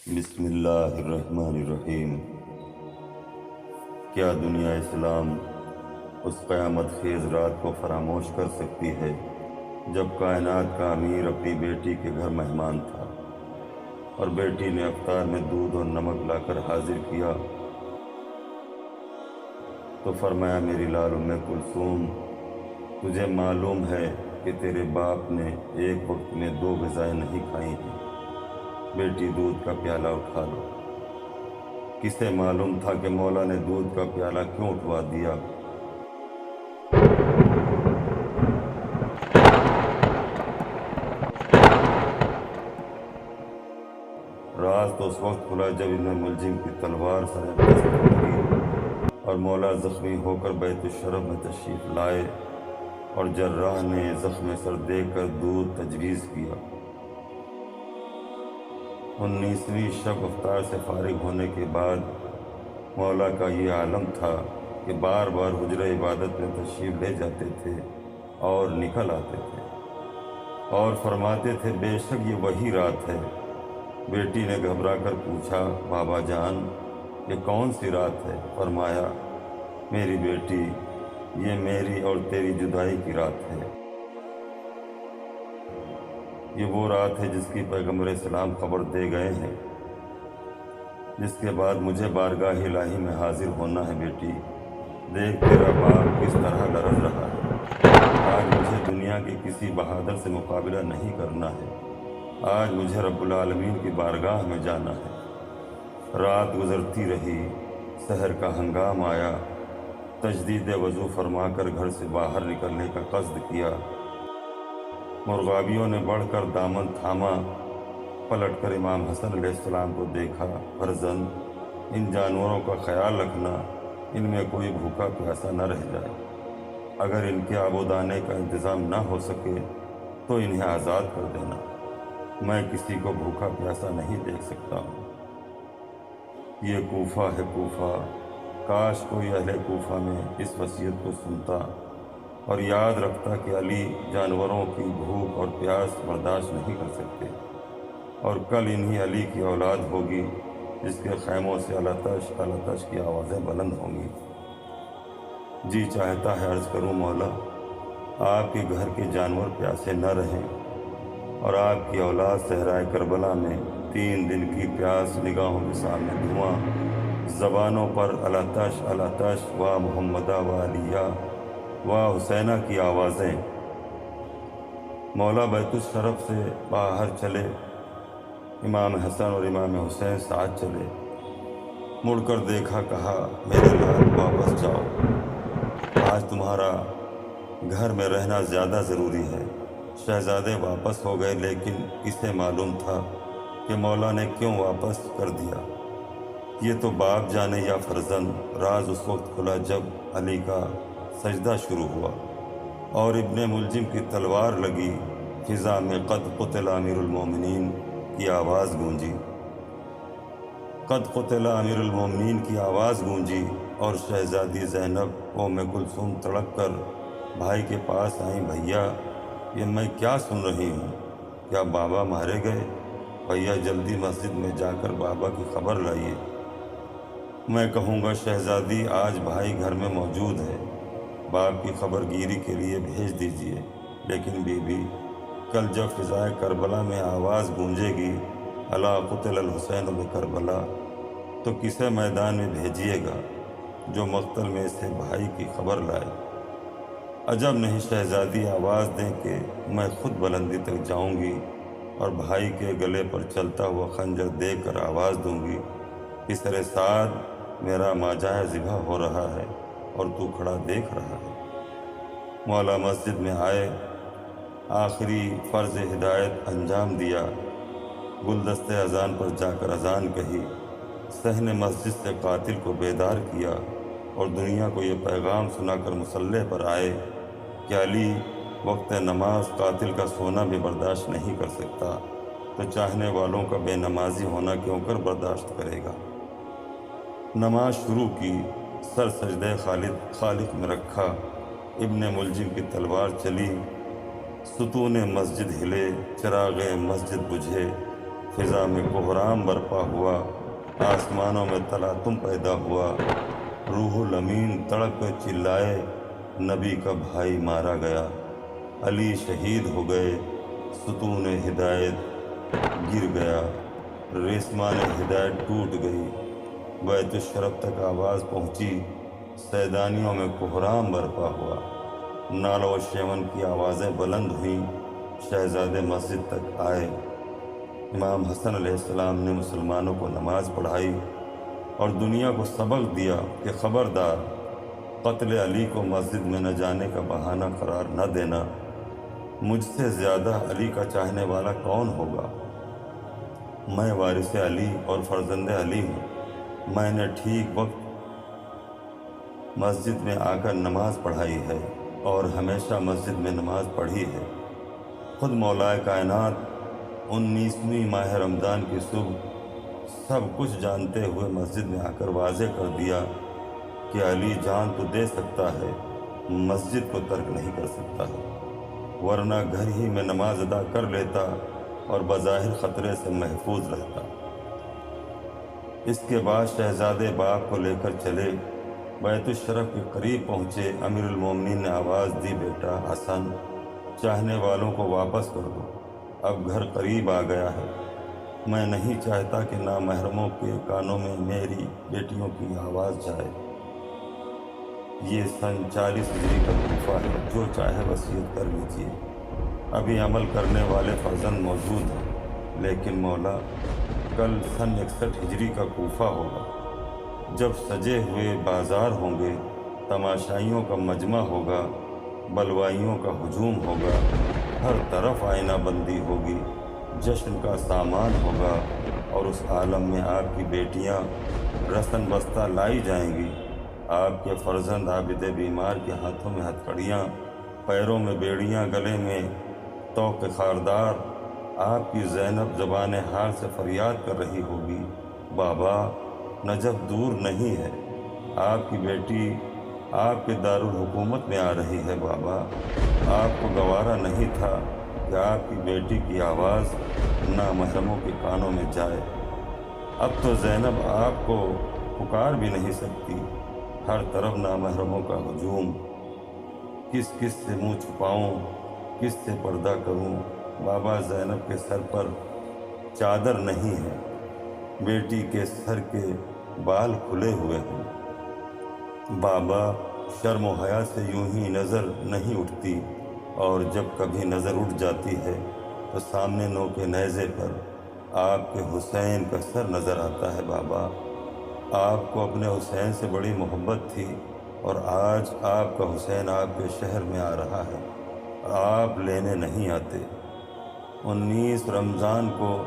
بسم اللہ الرحمن الرحیم۔ کیا دنیا اسلام اس قیامت خیز رات کو فراموش کر سکتی ہے جب کائنات کا امیر اپنی بیٹی کے گھر مہمان تھا اور بیٹی نے افطار میں دودھ اور نمک لا کر حاضر کیا تو فرمایا، میری لال ام کلثوم، تجھے معلوم ہے کہ تیرے باپ نے ایک وقت میں 2 غذائیں نہیں کھائی ہیں، بیٹی دودھ کا پیالہ اٹھا لو۔ کسے معلوم تھا کہ مولا نے دودھ کا پیالہ کیوں اٹھوا دیا؟ راز تو اس وقت کھلا جب ابن ملجم کی تلوار سر دست پر لگی اور مولا زخمی ہو کر بیت الشرف میں تشریف لائے اور جراح نے زخم سر دے کر دودھ تجویز کیا۔ 19ویں شب افطار سے فارغ ہونے کے بعد مولا کا یہ عالم تھا کہ بار بار حجرہ عبادت میں تشریف لے جاتے تھے اور نکل آتے تھے اور فرماتے تھے، بے شک یہ وہی رات ہے۔ بیٹی نے گھبرا کر پوچھا، بابا جان یہ کون سی رات ہے؟ فرمایا، میری بیٹی، یہ میری اور تیری جدائی کی رات ہے۔ یہ وہ رات ہے جس کی پیغمبر اسلام خبر دے گئے ہیں، جس کے بعد مجھے بارگاہ الہی میں حاضر ہونا ہے۔ بیٹی دیکھ، تیرا باپ کس طرح لرز رہا ہے۔ آج مجھے دنیا کے کسی بہادر سے مقابلہ نہیں کرنا ہے، آج مجھے رب العالمین کی بارگاہ میں جانا ہے۔ رات گزرتی رہی، سحر کا ہنگام آیا، تجدید وضو فرما کر گھر سے باہر نکلنے کا قصد کیا۔ مرغابیوں نے بڑھ کر دامن تھاما، پلٹ کر امام حسن علیہ السلام کو دیکھا، فرزند ان جانوروں کا خیال رکھنا، ان میں کوئی بھوکا پیاسا نہ رہ جائے، اگر ان کے آب و دانے کا انتظام نہ ہو سکے تو انہیں آزاد کر دینا، میں کسی کو بھوکا پیاسا نہیں دیکھ سکتا ہوں۔ یہ کوفہ ہے، کوفہ، کاش کوئی اہل کوفہ میں اس وصیت کو سنتا اور یاد رکھتا کہ علی جانوروں کی بھوک اور پیاس برداشت نہیں کر سکتے، اور کل انہی علی کی اولاد ہوگی جس کے خیموں سے التش التش کی آوازیں بلند ہوں گی۔ جی چاہتا ہے عرض کروں، مولا آپ کے گھر کے جانور پیاسے نہ رہیں اور آپ کی اولاد صحرائے کربلا میں 3 دن کی پیاس، نگاہوں کے سامنے دھواں، زبانوں پر التش التش و محمدہ و علیہ و حسینہ کی آوازیں۔ مولا بیت الشرف سے باہر چلے، امام حسن اور امام حسین ساتھ چلے، مڑ کر دیکھا، کہا، میرے لال واپس جاؤ، آج تمہارا گھر میں رہنا زیادہ ضروری ہے۔ شہزادے واپس ہو گئے، لیکن اسے معلوم تھا کہ مولا نے کیوں واپس کر دیا۔ یہ تو باپ جانے یا فرزند۔ راز اس وقت کھلا جب علی کا سجدہ شروع ہوا اور ابن ملجم کی تلوار لگی، فضا میں قد قتل امیر المومنین کی آواز گونجی، قد قتل امیر المومنین کی آواز گونجی اور شہزادی زینب ام کلثوم تڑپ کر بھائی کے پاس آئیں، بھیا یہ میں کیا سن رہی ہوں؟ کیا بابا مارے گئے؟ بھیا جلدی مسجد میں جا کر بابا کی خبر لائیے۔ میں کہوں گا شہزادی آج بھائی گھر میں موجود ہے، باپ کی خبر گیری کے لیے بھیج دیجیے۔ لیکن بی بی، کل جب فضائے کربلا میں آواز گونجے گی، الا قتل الحسین بکربلا، تو کسے میدان میں بھیجیے گا جو مقتل میں سے بھائی کی خبر لائے؟ عجب نہیں شہزادی آواز دیں کہ میں خود بلندی تک جاؤں گی اور بھائی کے گلے پر چلتا ہوا خنجر دے کر آواز دوں گی، پسر سعد میرا ماجائے ذبح ہو رہا ہے اور تو کھڑا دیکھ رہا ہے۔ مولا مسجد میں آئے، آخری فرض ہدایت انجام دیا، گلدست اذان پر جا کر اذان کہی، صحن مسجد سے قاتل کو بیدار کیا اور دنیا کو یہ پیغام سنا کر مصلح پر آئے کہ علی وقت نماز قاتل کا سونا بھی برداشت نہیں کر سکتا، تو چاہنے والوں کا بے نمازی ہونا کیوں کر برداشت کرے گا۔ نماز شروع کی، سر سجدہ خالق میں رکھا، ابن ملجم کی تلوار چلی، ستون مسجد ہلے، چراغ مسجد بجھے، فضا میں کوہرام برپا ہوا، آسمانوں میں تلاطم پیدا ہوا، روح الامین تڑپ کر چلائے، نبی کا بھائی مارا گیا، علی شہید ہو گئے، ستون ہدایت گر گیا، ریسمان ہدایت ٹوٹ گئی، بیت الشرف تک آواز پہنچی، سیدانیوں میں کوہرام برپا ہوا، نالوں و شیون کی آوازیں بلند ہوئیں، شہزادے مسجد تک آئے، امام حسن علیہ السلام نے مسلمانوں کو نماز پڑھائی اور دنیا کو سبق دیا کہ خبردار، قتل علی کو مسجد میں نہ جانے کا بہانہ قرار نہ دینا، مجھ سے زیادہ علی کا چاہنے والا کون ہوگا؟ میں وارث علی اور فرزند علی ہوں، میں نے ٹھیک وقت مسجد میں آ کر نماز پڑھائی ہے اور ہمیشہ مسجد میں نماز پڑھی ہے۔ خود مولائے کائنات 19ویں ماہ رمضان کی صبح سب کچھ جانتے ہوئے مسجد میں آ کر واضح کر دیا کہ علی جان تو دے سکتا ہے، مسجد کو ترک نہیں کر سکتا ہے، ورنہ گھر ہی میں نماز ادا کر لیتا اور بظاہر خطرے سے محفوظ رہتا۔ اس کے بعد شہزادے باپ کو لے کر چلے، بیت الشرف کے قریب پہنچے، امیر المومنین نے آواز دی، بیٹا حسن، چاہنے والوں کو واپس کر دو، اب گھر قریب آ گیا ہے، میں نہیں چاہتا کہ نامحرموں کے کانوں میں میری بیٹیوں کی آواز جائے۔ یہ سن 40 ہجری کا کوفہ ہے، جو چاہے وصیت کر لیجیے، ابھی عمل کرنے والے فرزند موجود ہیں، لیکن مولا کل سن 61 ہجری کا کوفہ ہوگا، جب سجے ہوئے بازار ہوں گے، تماشائیوں کا مجمع ہوگا، بلوائیوں کا ہجوم ہوگا، ہر طرف آئینہ بندی ہوگی، جشن کا سامان ہوگا، اور اس عالم میں آپ کی بیٹیاں رسن بستہ لائی جائیں گی، آپ کے فرزند عابد بیمار کے ہاتھوں میں ہتھکڑیاں، پیروں میں بیڑیاں، گلے میں طوق خاردار، آپ کی زینب زبان حال سے فریاد کر رہی ہوگی، بابا نجف دور نہیں ہے، آپ کی بیٹی آپ کے دارالحکومت میں آ رہی ہے، بابا آپ کو گوارا نہیں تھا کہ آپ کی بیٹی کی آواز نامحرموں کے کانوں میں جائے، اب تو زینب آپ کو پکار بھی نہیں سکتی، ہر طرف نامحرموں کا ہجوم، کس کس سے منہ چھپاؤں، کس سے پردہ کروں، بابا زینب کے سر پر چادر نہیں ہے، بیٹی کے سر کے بال کھلے ہوئے ہیں، بابا شرم و حیا سے یوں ہی نظر نہیں اٹھتی، اور جب کبھی نظر اٹھ جاتی ہے تو سامنے نو کے نیزے پر آپ کے حسین کا سر نظر آتا ہے، بابا آپ کو اپنے حسین سے بڑی محبت تھی، اور آج آپ کا حسین آپ کے شہر میں آ رہا ہے، آپ لینے نہیں آتے۔ 19 رمضان کو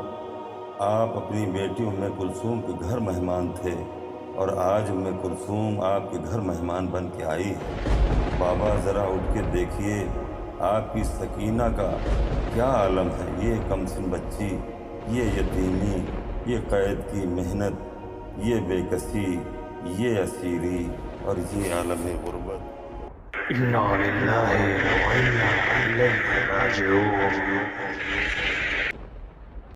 آپ اپنی بیٹی ام کلثوم کے گھر مہمان تھے، اور آج ام کلثوم آپ کے گھر مہمان بن کے آئی ہے، بابا ذرا اٹھ کے دیکھیے، آپ کی سکینہ کا کیا عالم ہے، یہ کمسن بچی، یہ یتیمی، یہ قید کی محنت، یہ بے کسی، یہ اسیری، اور یہ عالم غربت۔ انا للہ و انا الیہ راجعون۔